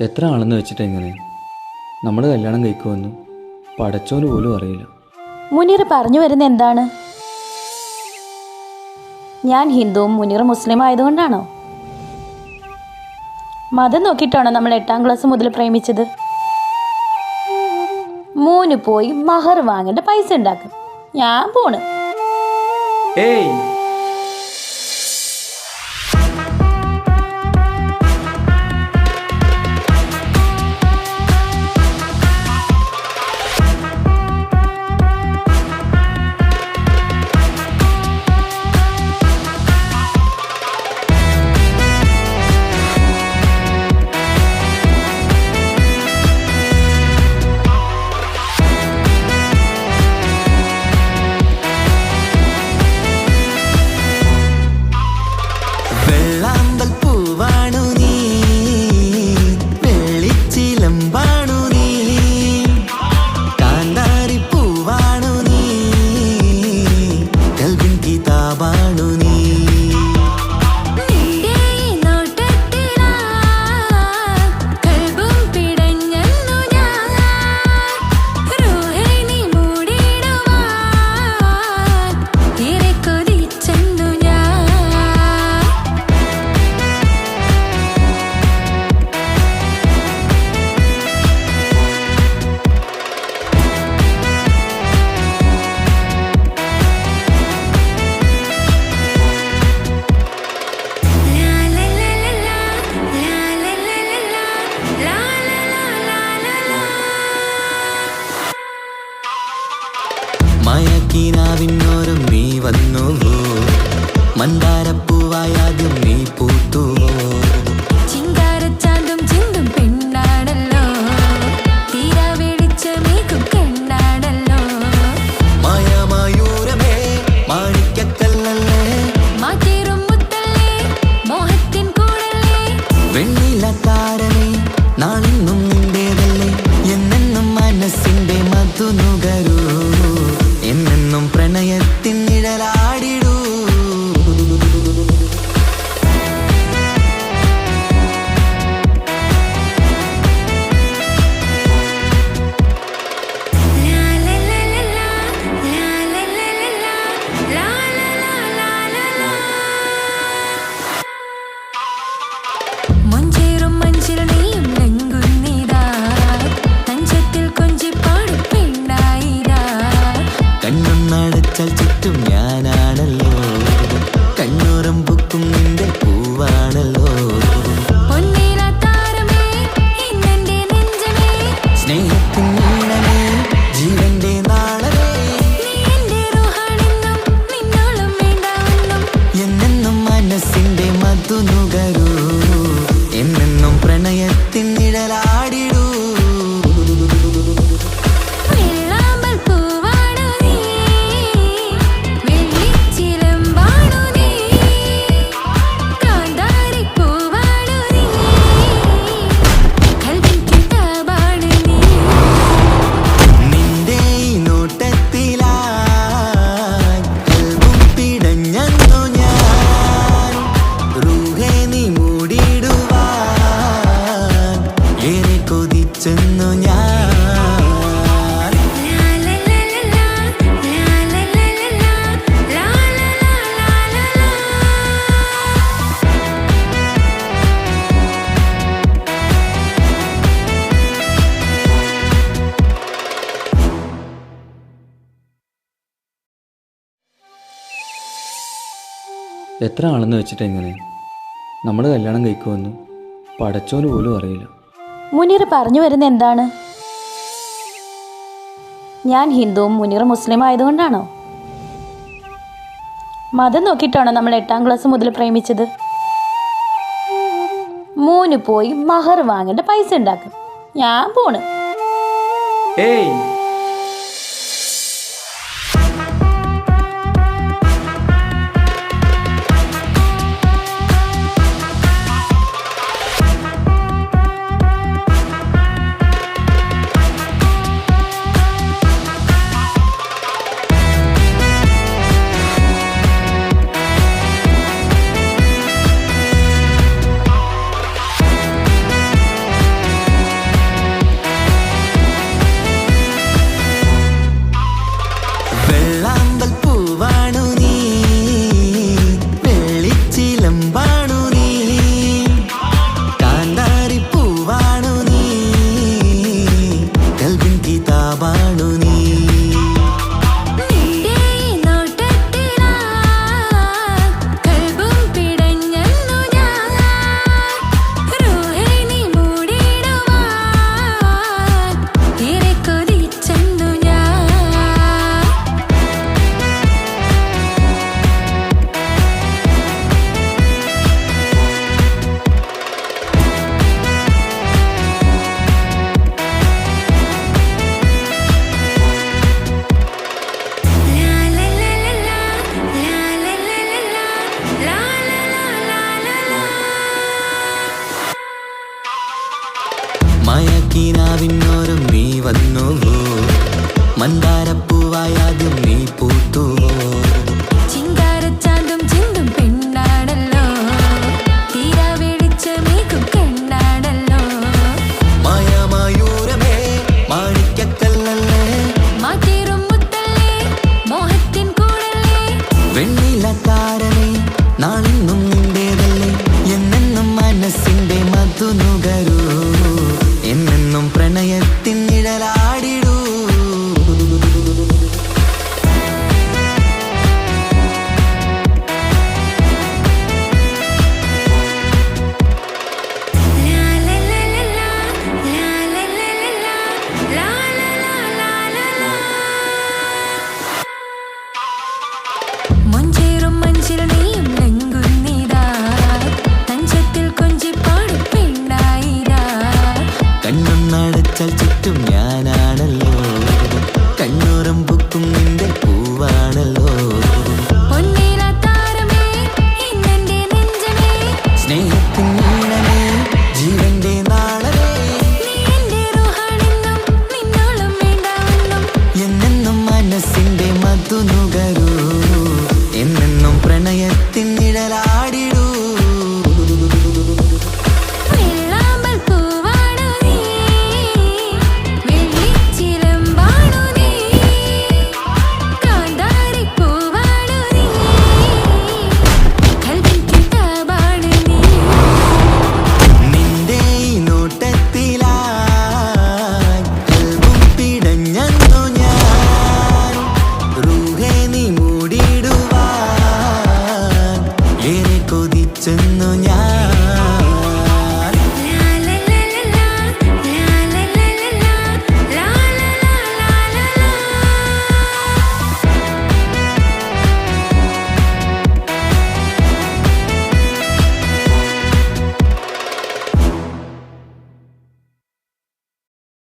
എത്ര ആളെന്ന് വെച്ചിട്ട് എങ്ങനെ നമ്മൾ കല്യാണം കഴിക്കുമെന്ന് പടച്ചോന് പോലും അറിയില്ല. മുനീർ പറഞ്ഞു വരുന്ന എന്താണ്? ഞാൻ ഹിന്ദുവും മുനീർ മുസ്ലിം ആയതുകൊണ്ടാണോ? മതം നോക്കിയിട്ടാണോ നമ്മൾ 8ാം ക്ലാസ് മുതൽ പ്രേമിച്ചത്? മൂന്ന് പോയി മഹർ വാങ്ങേണ്ട പൈസ ഉണ്ടാക്കും. ഞാൻ പോണ്. ഏയ് മയക്കിനാവിനോരും നീ വന്നുവോ, മന്ദാരപ്പൂവായാദ്യം നീ പൂത്തുവോ. ചിങ്കാരച്ചാന്തും ചിന്തും പെണ്ണാണല്ലോ, തീരാ വെളിച്ചമേകും കണ്ണാണല്ലോ. മായമയൂരമേ മാണിക്കക്കല്ലല്ലേ, മാറ്റേറും മുത്തല്ലേ മോഹത്തിൻ കൂടല്ലേ. വെണ്ണിലക്കാരനെ നാളെന്നും നിന്റേതല്ലേ, എന്നെന്നും മനസ്സിന്റെ മധുനുകരൂ, എന്നെന്നും പ്രണയത്തിൻ നിഴലാടിടൂ. മഞ്ചേറും മഞ്ചിൽ നീയും ലംഘുന്നിതാ, തഞ്ചത്തിൽ കൊഞ്ചിപ്പാടും പെണ്ണായിതാ. കണ്ണൊന്നടച്ചാൽ ചുറ്റും ഞാനാണല്ലോ, കണ്ണൂറും ബുക്കും നിന്റെ പൂവാണല്ലോ. പൊന്നിലാ താരമേ ഇന്നെന്റെ നെഞ്ചമേ, സ്നേഹത്തിൻ നീളമേ ജീവന്റെ നാളമേ, നീ എന്റെ റൂഹാണെന്നും നിന്നോളം വേണ്ടാവെന്നും. എന്നെന്നും മനസ്സിന്റെ മധുനുകരൂ, എന്നെന്നും പ്രണയത്തിൻ നിഴലാടിടൂ. വെള്ളാമ്പൽ പൂവാണു നീ, വെള്ളിച്ചിലമ്പാണു നീ, കാന്താരി പൂവാണു നീ, കൽവിൻ കിതാബാണു നീ. നിന്റെ ഈ നോട്ടത്തിലായി കൽബും പിടഞ്ഞെന്നു ഞാൻ, റൂഹേ നീ മൂടിടുവാൻ ഏറെ കൊതിച്ചെന്നു ഞാൻ. എത്ര ആളെന്ന് വെച്ചിട്ട് എങ്ങനെ നമ്മൾ കല്യാണം കഴിക്കുമെന്ന് പടച്ചോന് പോലും അറിയില്ല. മുനീർ പറഞ്ഞു വരുന്ന എന്താണ്? ഞാൻ ഹിന്ദുവും മുനീർ മുസ്ലിം ആയതുകൊണ്ടാണോ? മതം നോക്കിയിട്ടാണോ നമ്മൾ 8ാം ക്ലാസ് മുതൽ പ്രേമിച്ചത്? മൂന്ന് പോയി മഹർ വാങ്ങേണ്ട പൈസ ഉണ്ടാക്കും. ഞാൻ പോണ്. ഏയ് വന്നുവോ മന്ദാരപ്പൂവായാദ്യം നീ പൂത്തുവോ ചിങ്കാരച്ചാന്തും ചിന്തും പെണ്ണാണല്ലോ തീരാ വെളിച്ചമേകും കണ്ണാണല്ലോ മായാമയൂരമേ മാണിക്കക്കല്ലല്ലേ മാറ്റേറും മുത്തല്ലേ മോഹത്തിൻ കൂടല്ലേ വെണ്ണിലത്താരനെ നാളെന്നും നിന്റേതല്ലേ എന്നെന്നും മനസ്സിന്റെ മധു നുകരൂ എന്നെന്നും പ്രണയത്തിൻ നിഴലാടിടൂ ലാ ലാ ലാ ലാ ലാ ലാ ലാ ലാ ലാ ലാ ലാ ലാ മഞ്ചേറും മഞ്ചിൽ നീയും ലംഘുന്നിതാ തഞ്ചത്തിൽ കൊഞ്ചിപ്പാടും പെണ്ണായിരാ കണ്ണൊന്നടച്ചാൽ ചുറ്റും ഞാനാണല്ലോ കണ്ണൂറും ബുക്കും നിന്റെ പൂവാണല്ലോ പൊന്നീല താരമേ ഇന്നെന്റെ നെഞ്ചമേ സ്നേഹത്തിൻ നീളമേ ജീവന്റെ നാളമേ നീ എന്റെ റൂഹാണെന്നും നിന്നോളം വേണ്ടാവെന്നും എന്നെന്നും മനസ്സിന്റെ മധു നുകരൂ എന്നെന്നും പ്രണയത്തിൻ നിഴലാടിടൂ